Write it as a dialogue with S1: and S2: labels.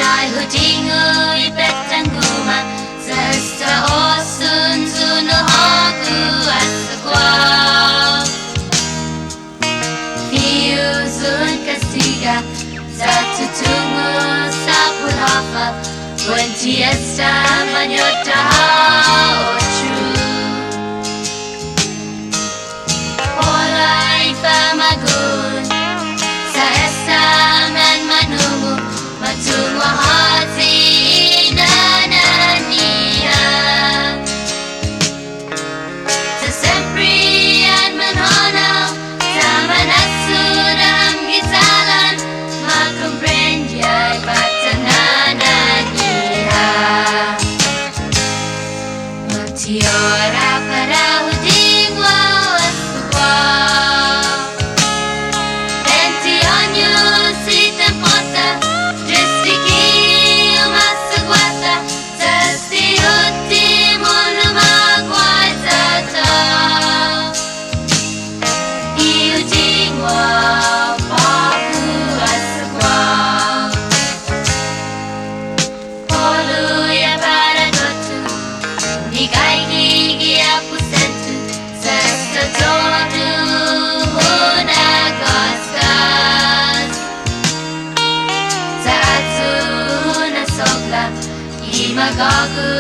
S1: Ay hudingu ipetang guma Sa osun zunu hogu asakwa Fiuzun kasiga Sa tutungu sa pulhafa When tiesta manyota ochu Olay pamagun Sa estaman manungu Matungo hati inananiya Sa semprian manhonaw Sa manasunam gisalan Magkomprendya patanananiya Magtiora para huding wawasukwa Bentionyo si tempota Distiki umasagwata Sa uti mo lumagway tata Iuding wapaku asagwa Poluya para dotu Nikay gigi apusentu Sa satoru hunagaskas Sa atsu na sogla Imagagu